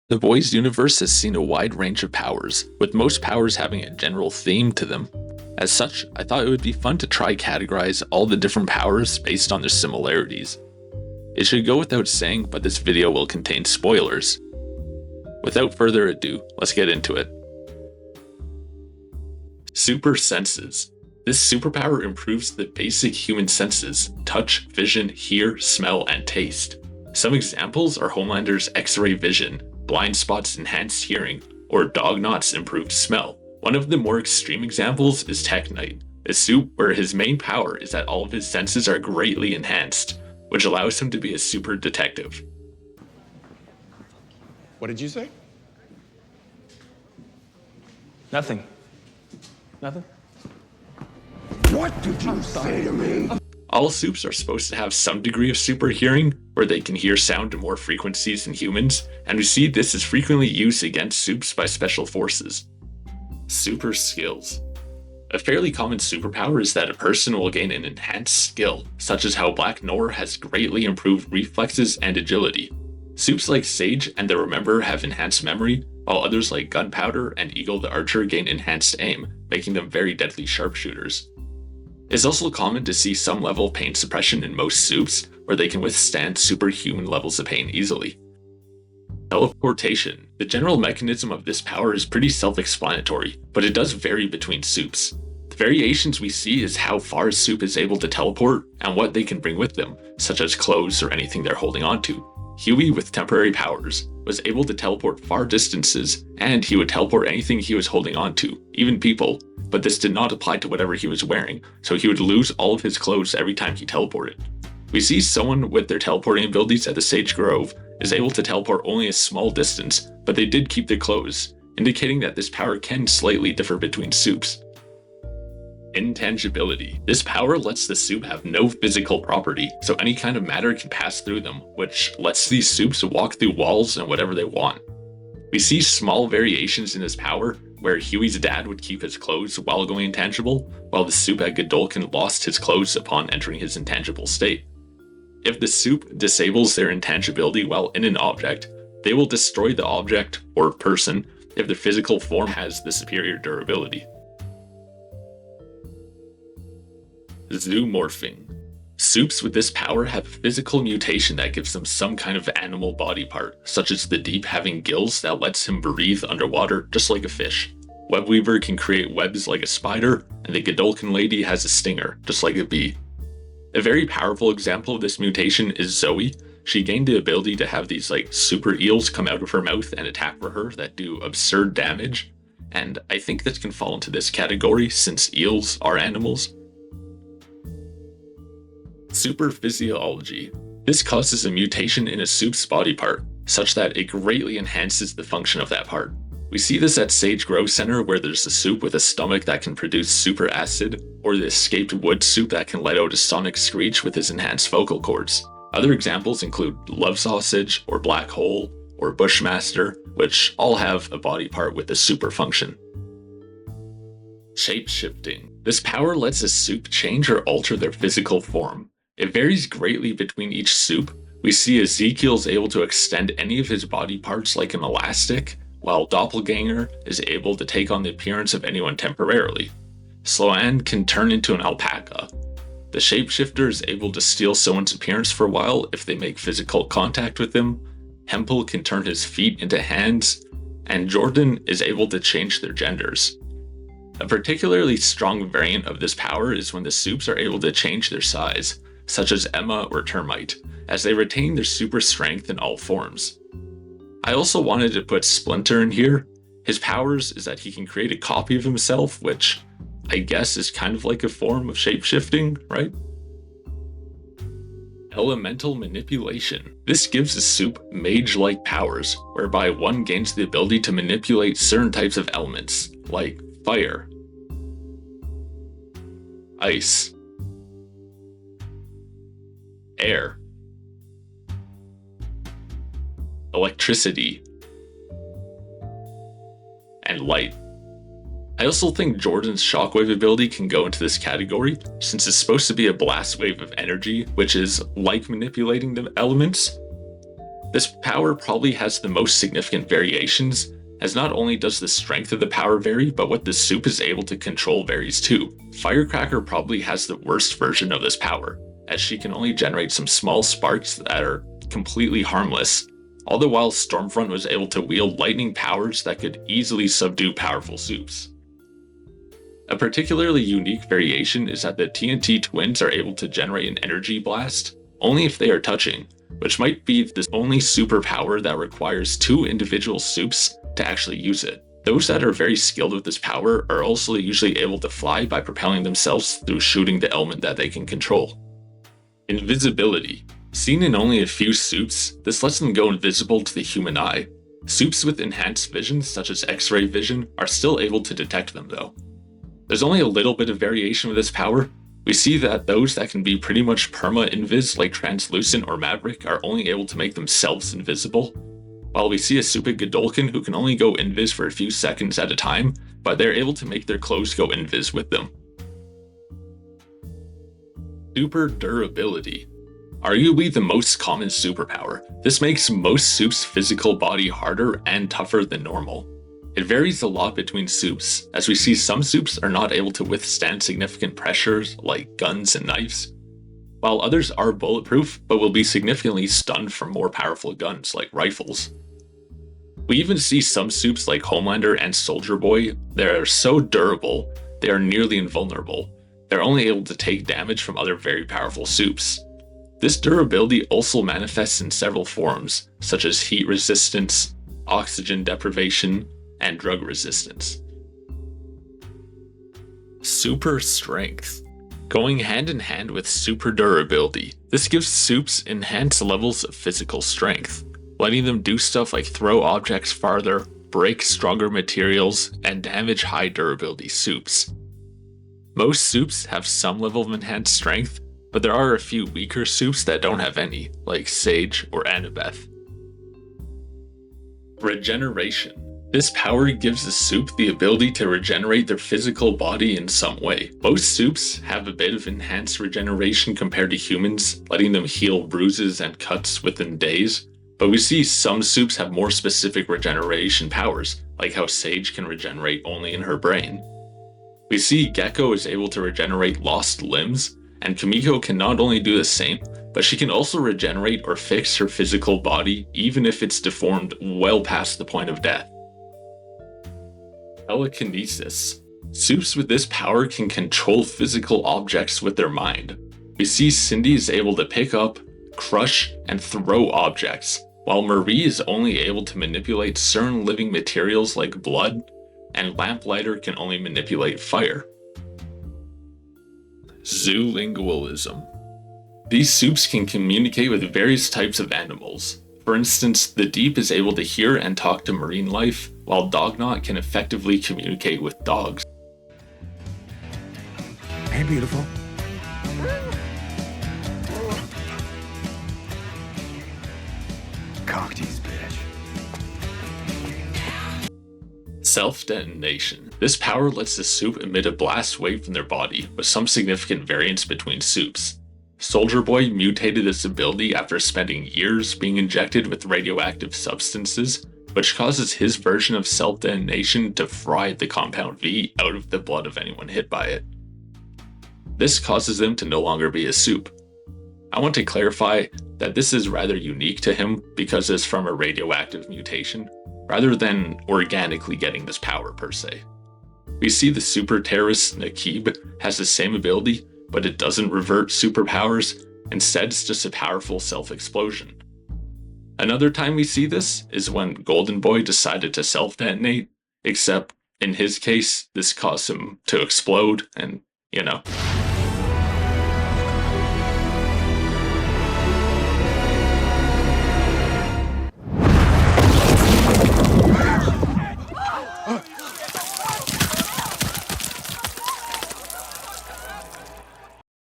The boys' universe has seen a wide range of powers, with most powers having a general theme to them. As such, I thought it would be fun to try categorize all the different powers based on their similarities. It should go without saying, but this video will contain spoilers. Without further ado, let's get into it. Super senses. This superpower improves the basic human senses: touch, vision, hear, smell, and taste. Some examples are Homelander's X-ray vision, Blind Spot's enhanced hearing, or Dognot's improved smell. One of the more extreme examples is Tech Knight, a suit where his main power is that all of his senses are greatly enhanced, which allows him to be a super detective. What did you say? Nothing. Nothing? What did you say to me? All supes are supposed to have some degree of super hearing, where they can hear sound to more frequencies than humans, and we see this is frequently used against supes by special forces. Super skills. A fairly common superpower is that a person will gain an enhanced skill, such as how Black Noir has greatly improved reflexes and agility. Supes like Sage and the Remember have enhanced memory, while others like Gunpowder and Eagle the Archer gain enhanced aim, making them very deadly sharpshooters. It's also common to see some level of pain suppression in most supes, where they can withstand superhuman levels of pain easily. Teleportation. The general mechanism of this power is pretty self-explanatory, but it does vary between supes. The variations we see is how far a supe is able to teleport and what they can bring with them, such as clothes or anything they're holding onto. Huey, with temporary powers, was able to teleport far distances, and he would teleport anything he was holding onto, even people, but this did not apply to whatever he was wearing, so he would lose all of his clothes every time he teleported. We see someone with their teleporting abilities at the Sage Grove is able to teleport only a small distance, but they did keep their clothes, indicating that this power can slightly differ between supes. Intangibility. This power lets the supe have no physical property, so any kind of matter can pass through them, which lets these supes walk through walls and whatever they want. We see small variations in this power, where Huey's dad would keep his clothes while going intangible, while the supe at Godolkin lost his clothes upon entering his intangible state. If the supe disables their intangibility while in an object, they will destroy the object or person if the physical form has the superior durability. Zoomorphing. Supes with this power have a physical mutation that gives them some kind of animal body part, such as the Deep having gills that lets him breathe underwater just like a fish. Webweaver can create webs like a spider, and the Godolkin lady has a stinger, just like a bee. A very powerful example of this mutation is Zoe. She gained the ability to have these super eels come out of her mouth and attack for her that do absurd damage, and I think this can fall into this category since eels are animals. Super Physiology. This causes a mutation in a supe's body part, such that it greatly enhances the function of that part. We see this at Sage Grove Center, where there's a supe with a stomach that can produce super acid, or the escaped wood supe that can let out a sonic screech with his enhanced vocal cords. Other examples include Love Sausage, or Black Hole, or Bushmaster, which all have a body part with a super function. Shapeshifting. This power lets a supe change or alter their physical form. It varies greatly between each supe. We see Ezekiel's able to extend any of his body parts like an elastic, while Doppelganger is able to take on the appearance of anyone temporarily. Sloan can turn into an alpaca. The shapeshifter is able to steal someone's appearance for a while if they make physical contact with him. Hempel can turn his feet into hands, and Jordan is able to change their genders. A particularly strong variant of this power is when the supes are able to change their size, such as Emma or Termite, as they retain their super strength in all forms. I also wanted to put Splinter in here. His powers is that he can create a copy of himself, which I guess is kind of like a form of shapeshifting, right? Elemental Manipulation. This gives the supe mage-like powers, whereby one gains the ability to manipulate certain types of elements, like fire, ice, air, electricity, and light. I also think Jordan's shockwave ability can go into this category, since it's supposed to be a blast wave of energy, which is like manipulating the elements. This power probably has the most significant variations, as not only does the strength of the power vary, but what the soup is able to control varies too. Firecracker probably has the worst version of this power, as she can only generate some small sparks that are completely harmless, all the while Stormfront was able to wield lightning powers that could easily subdue powerful soups. A particularly unique variation is that the TNT twins are able to generate an energy blast only if they are touching, which might be the only superpower that requires two individual soups to actually use it. Those that are very skilled with this power are also usually able to fly by propelling themselves through shooting the element that they can control. Invisibility. Seen in only a few soups, this lets them go invisible to the human eye. Soups with enhanced vision, such as X-ray vision, are still able to detect them though. There's only a little bit of variation with this power. We see that those that can be pretty much perma-invis like Translucent or Maverick are only able to make themselves invisible, while we see a Supid Godolkin who can only go invis for a few seconds at a time, but they're able to make their clothes go invis with them. Super Durability. Arguably the most common superpower, this makes most soups' physical body harder and tougher than normal. It varies a lot between soups, as we see some soups are not able to withstand significant pressures like guns and knives, while others are bulletproof but will be significantly stunned from more powerful guns like rifles. We even see some soups like Homelander and Soldier Boy that are so durable they are nearly invulnerable. They're only able to take damage from other very powerful soups. This durability also manifests in several forms, such as heat resistance, oxygen deprivation, and drug resistance. Super Strength. Going hand in hand with super durability, this gives soups enhanced levels of physical strength, letting them do stuff like throw objects farther, break stronger materials, and damage high durability soups. Most soups have some level of enhanced strength, but there are a few weaker soups that don't have any, like Sage or Annabeth. Regeneration. This power gives the soup the ability to regenerate their physical body in some way. Most soups have a bit of enhanced regeneration compared to humans, letting them heal bruises and cuts within days, but we see some soups have more specific regeneration powers, like how Sage can regenerate only in her brain. We see Gecko is able to regenerate lost limbs, and Kimiko can not only do the same, but she can also regenerate or fix her physical body even if it's deformed well past the point of death. Telekinesis. Soups with this power can control physical objects with their mind. We see Cindy is able to pick up, crush, and throw objects, while Marie is only able to manipulate certain living materials like blood, and Lamplighter can only manipulate fire. Zoolingualism. These soups can communicate with various types of animals. For instance, the Deep is able to hear and talk to marine life, while Dognot can effectively communicate with dogs. Hey, beautiful. Cocktease, bitch. Self-detonation. This power lets the soup emit a blast wave from their body, with some significant variance between soups. Soldier Boy mutated this ability after spending years being injected with radioactive substances, which causes his version of self-detonation to fry the Compound V out of the blood of anyone hit by it. This causes them to no longer be a soup. I want to clarify that this is rather unique to him because it's from a radioactive mutation, rather than organically getting this power per se. We see the super terrorist Nakib has the same ability, but it doesn't revert superpowers, instead it's just a powerful self-explosion. Another time we see this is when Golden Boy decided to self-detonate, except in his case, this caused him to explode and, you know.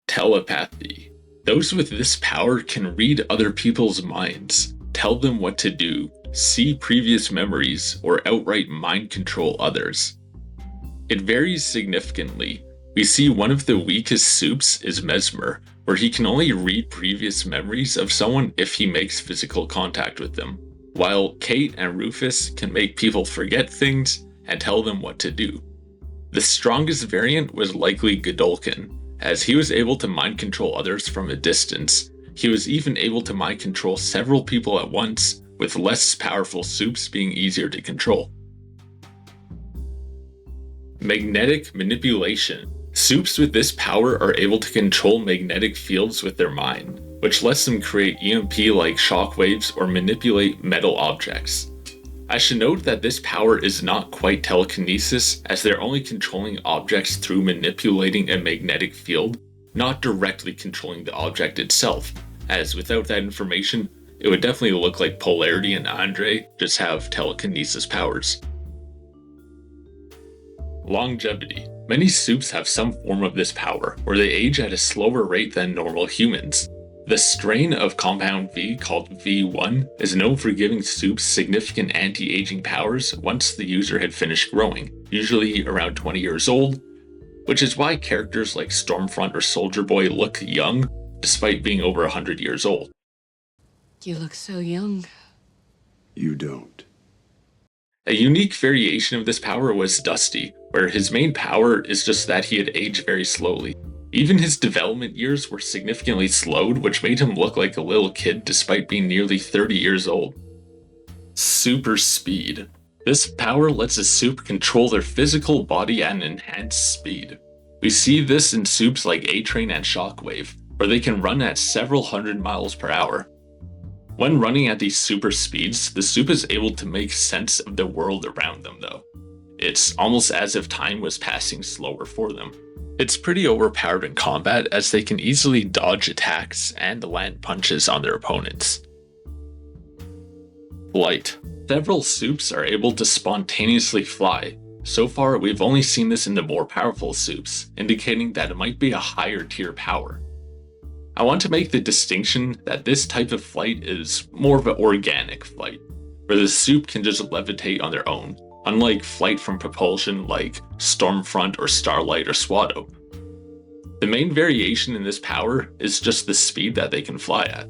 Telepathy. Those with this power can read other people's minds, tell them what to do, see previous memories, or outright mind control others. It varies significantly. We see one of the weakest soups is Mesmer, where he can only read previous memories of someone if he makes physical contact with them, while Kate and Rufus can make people forget things and tell them what to do. The strongest variant was likely Godolkin, as he was able to mind control others from a distance. He was even able to mind control several people at once, with less powerful soups being easier to control. Magnetic manipulation. Soups with this power are able to control magnetic fields with their mind, which lets them create EMP-like shockwaves or manipulate metal objects. I should note that this power is not quite telekinesis, as they're only controlling objects through manipulating a magnetic field, not directly controlling the object itself, as without that information, it would definitely look like Polarity and Andre just have telekinesis powers. Longevity. Many soups have some form of this power, where they age at a slower rate than normal humans. The strain of compound V called V1 is known for giving soups significant anti-aging powers once the user had finished growing, usually around 20 years old, which is why characters like Stormfront or Soldier Boy look young, despite being over 100 years old. You look so young. You don't. A unique variation of this power was Dusty, where his main power is just that he had aged very slowly. Even his development years were significantly slowed, which made him look like a little kid despite being nearly 30 years old. Super Speed. This power lets a soup control their physical body at an enhanced speed. We see this in soups like A-Train and Shockwave, where they can run at several hundred miles per hour. When running at these super speeds, the soup is able to make sense of the world around them though. It's almost as if time was passing slower for them. It's pretty overpowered in combat, as they can easily dodge attacks and land punches on their opponents. Flight. Several soups are able to spontaneously fly. So far, we've only seen this in the more powerful soups, indicating that it might be a higher tier power. I want to make the distinction that this type of flight is more of an organic flight, where the soup can just levitate on their own, unlike flight from propulsion like Stormfront or Starlight or Swallow. The main variation in this power is just the speed that they can fly at.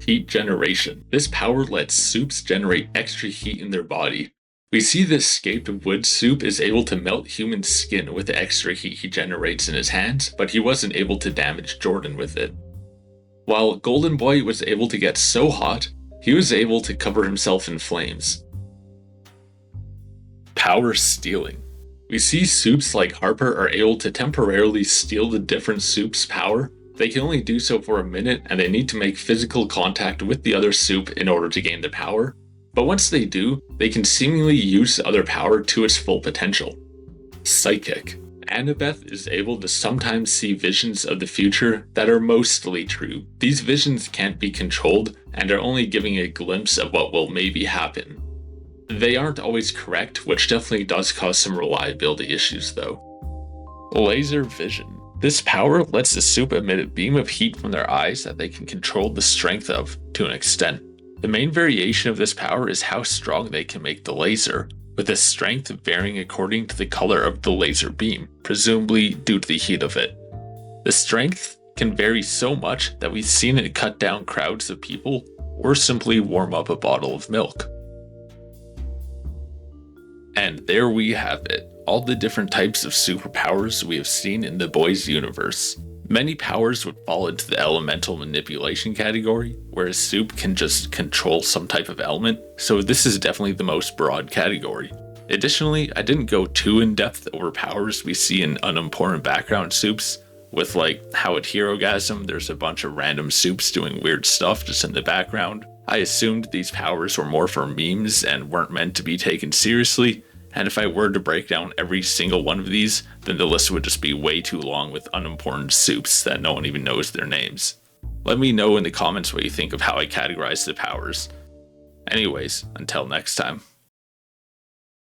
Heat generation. This power lets soups generate extra heat in their body. We see the escaped wood soup is able to melt human skin with the extra heat he generates in his hands, but he wasn't able to damage Jordan with it. While Golden Boy was able to get so hot, he was able to cover himself in flames. Power stealing. We see soups like Harper are able to temporarily steal the different soups' power. They can only do so for a minute, and they need to make physical contact with the other soup in order to gain the power. But once they do, they can seemingly use the other power to its full potential. Psychic. Annabeth is able to sometimes see visions of the future that are mostly true. These visions can't be controlled and are only giving a glimpse of what will maybe happen. They aren't always correct, which definitely does cause some reliability issues though. Laser vision. This power lets the soup emit a beam of heat from their eyes that they can control the strength of to an extent. The main variation of this power is how strong they can make the laser, with the strength varying according to the color of the laser beam, presumably due to the heat of it. The strength can vary so much that we've seen it cut down crowds of people or simply warm up a bottle of milk. And there we have it, all the different types of superpowers we have seen in the boys' universe. Many powers would fall into the elemental manipulation category, whereas soup can just control some type of element, so this is definitely the most broad category. Additionally, I didn't go too in-depth over powers we see in unimportant background soups, with like how at Herogasm there's a bunch of random soups doing weird stuff just in the background. I assumed these powers were more for memes and weren't meant to be taken seriously, and if I were to break down every single one of these, then the list would just be way too long with unimportant soups that no one even knows their names. Let me know in the comments what you think of how I categorize the powers. Anyways, until next time.